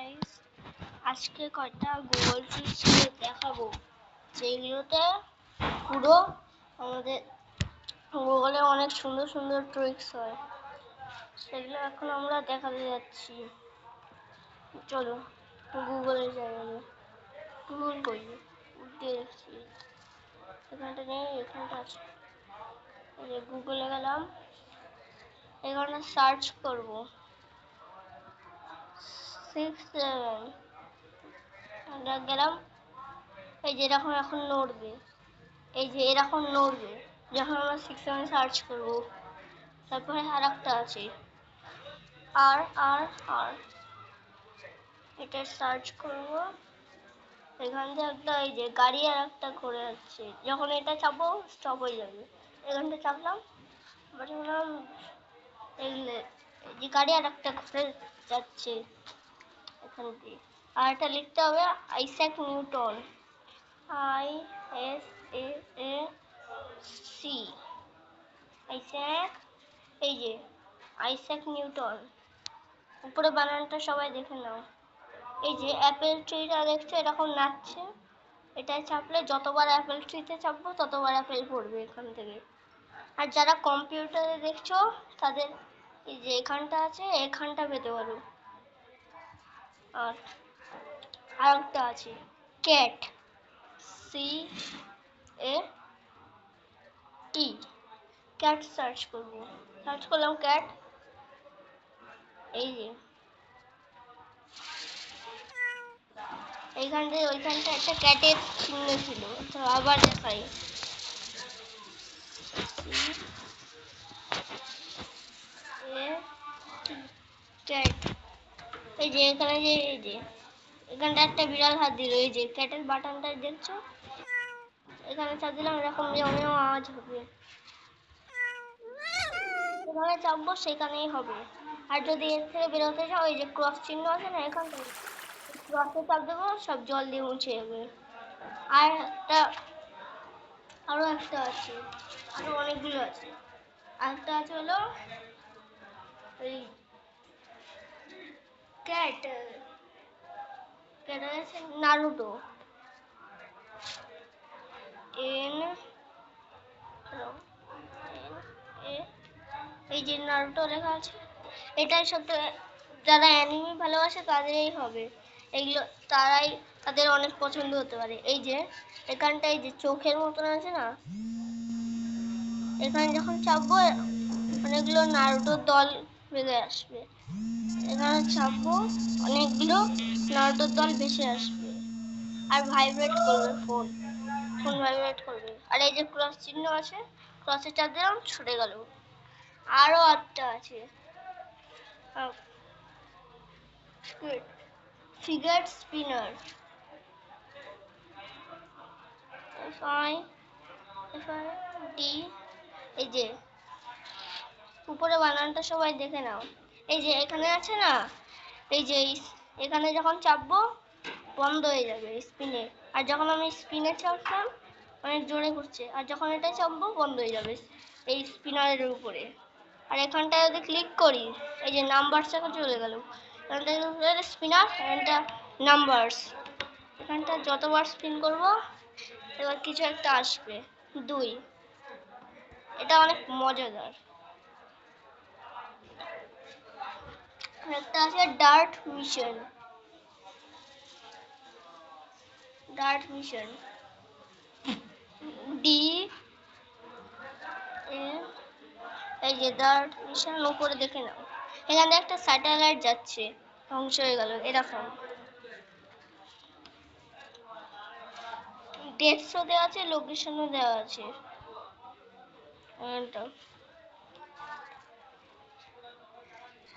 Guys, আজকে কয়টা Google tricks দেখাবো যেগুলোতে পুরো আমাদের গুগলে অনেক সুন্দর সুন্দর ট্রিক্স হয়। সেগুলো এখন আমরা দেখাতে যাচ্ছি। চলো গুগলে যাই। আমি গুগল করি, উঠে দেখছি এখানটা নেই, এখানটা আছে। গুগলে গেলাম, এখানে সার্চ করবো 6-7 গেলাম। এই যে এরকম এখন নড়বে, এই যে এরকম নড়বে যখন আমরা 6-7 সার্চ করব। তারপরে আর একটা আছে আর আর আর এটা সার্চ করব। এখান থেকে একটা এই যে গাড়ি আর একটা ঘুরে যাচ্ছে, যখন এটা চাপবো স্টপ হয়ে যাবে। এখানটা চাপলাম, বললাম এই যে গাড়ি আর একটা ঘুরে যাচ্ছে এখান দিয়ে। আর এটা লিখতে হবে আইজ্যাক নিউটন, ISAAC, আইজ্যাক। এই যে আইজ্যাক নিউটন, উপরে বানানটা সবাই দেখে নাও। এই যে অ্যাপেল ট্রিটা দেখছো এরকম নাচছে, এটাই চাপলে যতবার অ্যাপেল ট্রিতে চাপবো ততবার অ্যাপেল পড়বে এখান থেকে। আর যারা কম্পিউটারে দেখছো তাদের এই যে এখানটা আছে, এখানটা পেতে পারো। আর আরেকটা আছে ক্যাট, CAT, ক্যাট সার্চ করবো। সার্চ করলাম ক্যাট, এই যে এইখানটায় ওইখানটা একটা ক্যাটের চিহ্ন ছিল। তো আবার দেখাই, ক্যাট। এই যে এখানে যে এই যে এখানটা একটা বিড়াল হাত দিল, এই যে ক্যাটের বাটনটা দেখছো, এখানে চাপ দিলাম এরকম আওয়াজ হবে। যেখানে চাপবো সেখানেই হবে। আর যদি এর থেকে বেরোতে চাও, ওই যে ক্রস চিহ্ন আছে না, এখান থেকে ক্রসে চাপ দেবো, সব জল দিয়ে মুছে যাবে। আর একটা আরো একটা আছে, আরো অনেকগুলো আছে। আরেকটা আছে হলো ওই ক্যাট, ক্যাট আছে নারুটো, এন এই যে নারুটো লেখা আছে। এটাই সবথেকে, যারা অ্যানিমে ভালোবাসে তাদেরই হবে এইগুলো, তারাই তাদের অনেক পছন্দ হতে পারে। এই যে এখানটা এই যে চোখের মতন আছে না, এখানে যখন চাপবো অনেকগুলো নারুটোর দল বেরিয়ে আসবে। এখানে চাপবো অনেকগুলো নারুটোর দল ভেসে আসবে আর ভাইব্রেট করবে, ফোন ভাইব্রেট করবে। আর এই যে ক্রস চিহ্ন আছে, ক্রসে চাপ দিলাম ছুটে গেল। আরো একটা আছে ফিগার স্পিনার, FID। এই যে উপরে বানানটা সবাই দেখে নাও। এই যে এখানে আছে না, এই যে এখানে যখন চাপবো বন্ধ হয়ে যাবে স্পিনে। আর যখন আমি স্পিনে চাপলাম অনেক জোরে ঘুরছে, আর যখন এটা চাপবো বন্ধ হয়ে যাবে এই স্পিনারের উপরে। আর এখানটায় যদি ক্লিক করি, এই যে নাম্বারস এখন চলে গেল। এখানটা স্পিনার, এখানটা নাম্বারস। এখানটা যতবার স্পিন করব এবার কিছু একটা আসবে 2। এটা অনেক মজাদার। একটা আছে ডার্ট মিশন, ডি এই যে ডার্ট মিশন উপরে দেখে নাও। এখানে একটা স্যাটেলাইট যাচ্ছে, ধ্বংস হয়ে গেল এরকম। ডেটসও দেওয়া আছে, লোকেশনও দেওয়া আছে।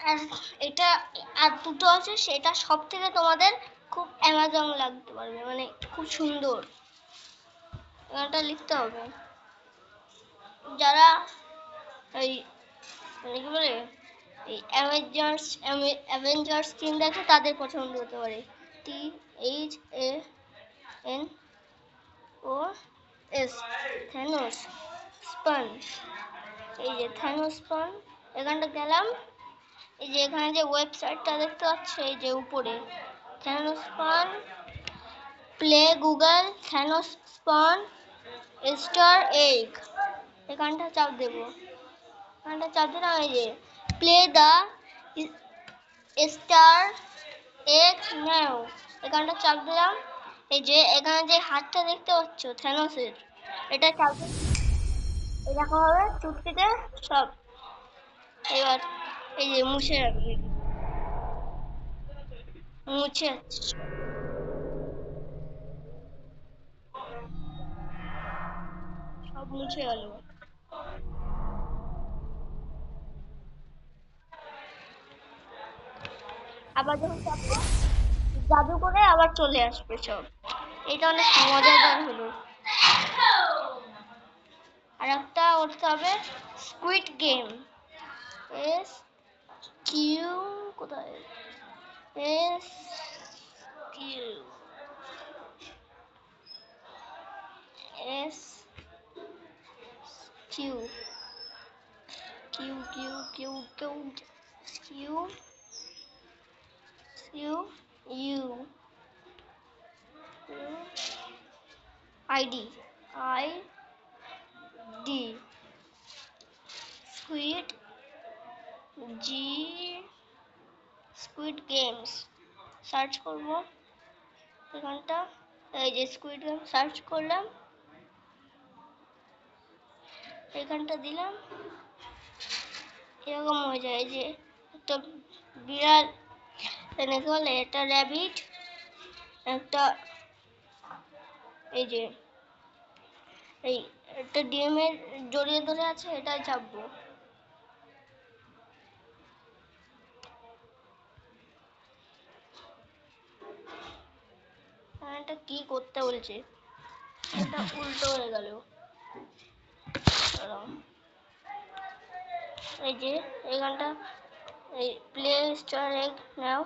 আর এটা আর দুটো আছে, সেটা সব থেকে তোমাদের খুব অ্যামাজন লাগতে পারবে, মানে খুব সুন্দর। এটা লিখতে হবে যারা এই মানে কি বলে এই অ্যাভেঞ্জার্স টিম দেখে তাদের পছন্দ হতে পারে। THANOS, Thanos span. এই যে থ্যানোস স্পান, এখানটা গেলাম। এই যে এখানে যে ওয়েবসাইটটা দেখতে পাচ্ছ এই যে উপরে, Thanos spawn, play Google Thanos spawn star egg, এখানটা চাপ দেব, এখানটা চাপ দিলাম। এই যে প্লে দা স্টার এগ নাও, এখানটা চাপ দিলাম। এই যে এখানে যে হাতটা দেখতে পাচ্ছ থ্যানোসের, এটা চাপ এরকম হবে চুটকিতে সব। এবার এই যে মুছে রাখবি, মুছে সব মুছে গেল। আবার যখন চাপবো জাদু করে আবার চলে আসবে সব। এটা অনেক মজাদার হলো। আর একটা করতে হবে স্কুইড গেম, এস কিউ কোথায়, S Q S Q Q Q Q Q Q Q U ID I D squid G squid games search করব এখানটা। এই যে স্কুইড গেম সার্চ করলাম, এখানটা দিলাম, এরকম হয়ে যায়। যে একটা বিড়াল, এনেকে বলে একটা র্যাবিট, একটা এই যে এই একটা ডিমের জড়িয়ে ধরে আছে, এটাই চাপবো। এটা কি করতে বলছে, এটা উল্টো হয়ে গেল। এই যে এখানটা এই প্লে স্টোর এগ নাও,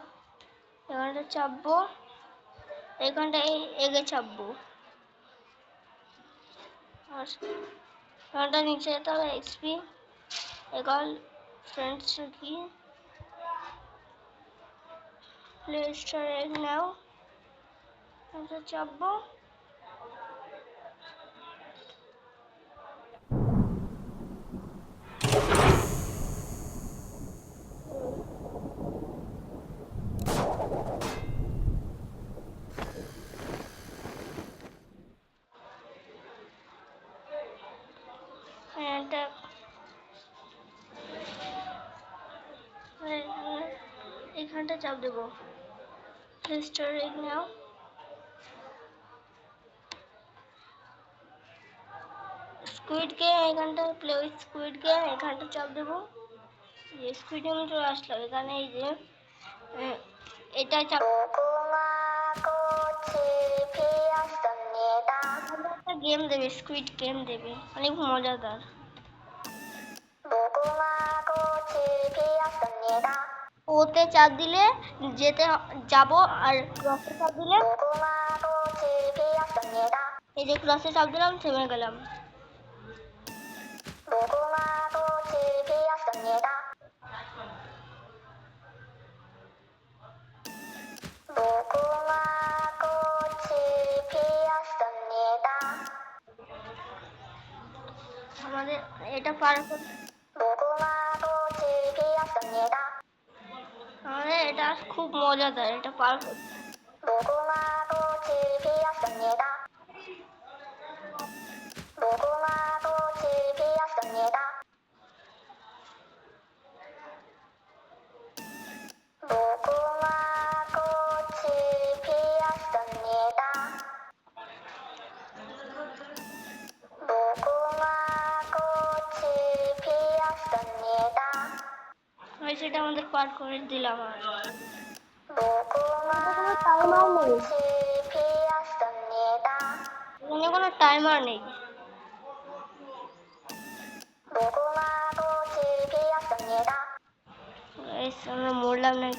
এখানটা চাপবো, এখানটা এই এগে চাপবো। আর এখানটা নিচে যেতে হবে এক্সপি এগল ফ্রেন্ডস কি প্লে স্টোর এগ নাও, এটা চাপবো। এটা এখানটা চাপ দেবো প্লে স্টোর এগ নাও, স্কুইড গেম এখানটা প্লে উইথ স্কুইড গেম, এখানটা চাপ দেবো। স্কুইড গেম চলে আসলো এখানে। এই যে এটা চাপ, একটা গেম দেবে, স্কুইড গেম দেবে, অনেক মজাদার। ওতে চাপ দিলে যেতে যাব, আর ক্রসে চাপ দিলে এই যে ক্রসে চাপ দিলাম, থেমে গেলাম। আমাদের এটা পার আমাদের এটা খুব মজাদার, এটা পার সেটা আমাদের পার করে দিলাম। আর এখানে কোনো টাইমার নেই। আমরা মরলাম না।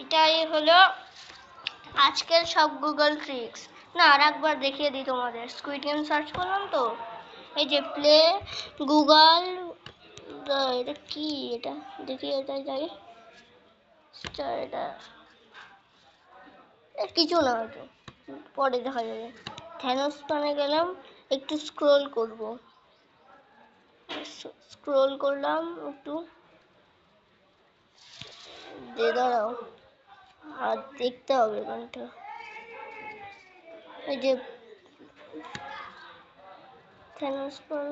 এটাই হলো আজকের সব গুগল ট্রিক্স। না, আর একবার দেখিয়ে দিই তোমাদের। স্কুইড গেম সার্চ করলাম তো, এই যে প্লে গুগল, এটা কি, এটা দেখি, এটা যাই, এটা কিছু না, হয়তো পরে দেখা যাবে। থ্যানোস্থানে গেলাম, একটু স্ক্রোল করব, স্ক্রোল করলাম একটু, দাঁড়াও, আর দেখতে হবে গানটা। এই যে থ্যানোস্থান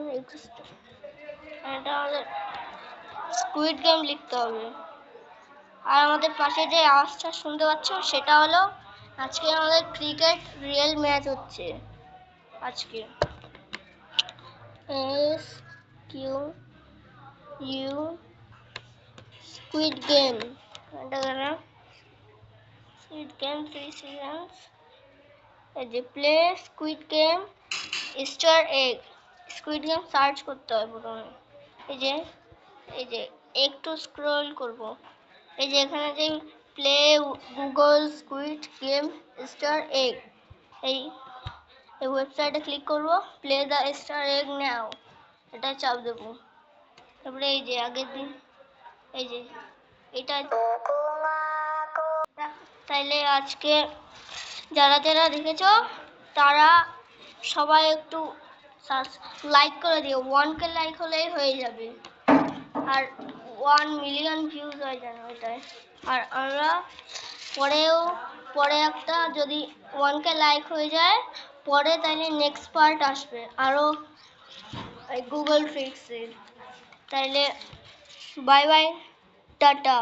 এটা আমাদের স্কুইড গেম লিখতে হবে। আর আমাদের পাশে যে আওয়াজটা শুনতে পাচ্ছ, সেটা হলো আজকে আমাদের ক্রিকেট রিয়েল ম্যাচ হচ্ছে। আজকে S Q U squid game, এটা গেলাম স্কুইড গেম 3 সিজনস। এই যে play squid game star egg, squid game search করতে হবে প্রথমে। এই যে এই যে একটু স্ক্রল করব, এই যে এখানে যে play Google squid game star egg, এই ওয়েবসাইটে ক্লিক করব, প্লে দ্য স্টার এগ নাও, এটা চাপ দেবো। তারপরে এই যে আগের দিন, এই যে এটা, তাইলে আজকে যারা যারা দেখেছো তারা সবাই একটু লাইক করে দিও। 1K লাইক হলেই হয়ে যাবে, আর 1 মিলিয়ন ভিউজ হয়ে যাবে ওইটাই। আর আমরা পরে একটা, যদি 1K লাইক হয়ে যায় পরে, তাইলে নেক্সট পার্ট আসবে আরো গুগল ট্রিক্সের। তাইলে বাই বাই, টাটা।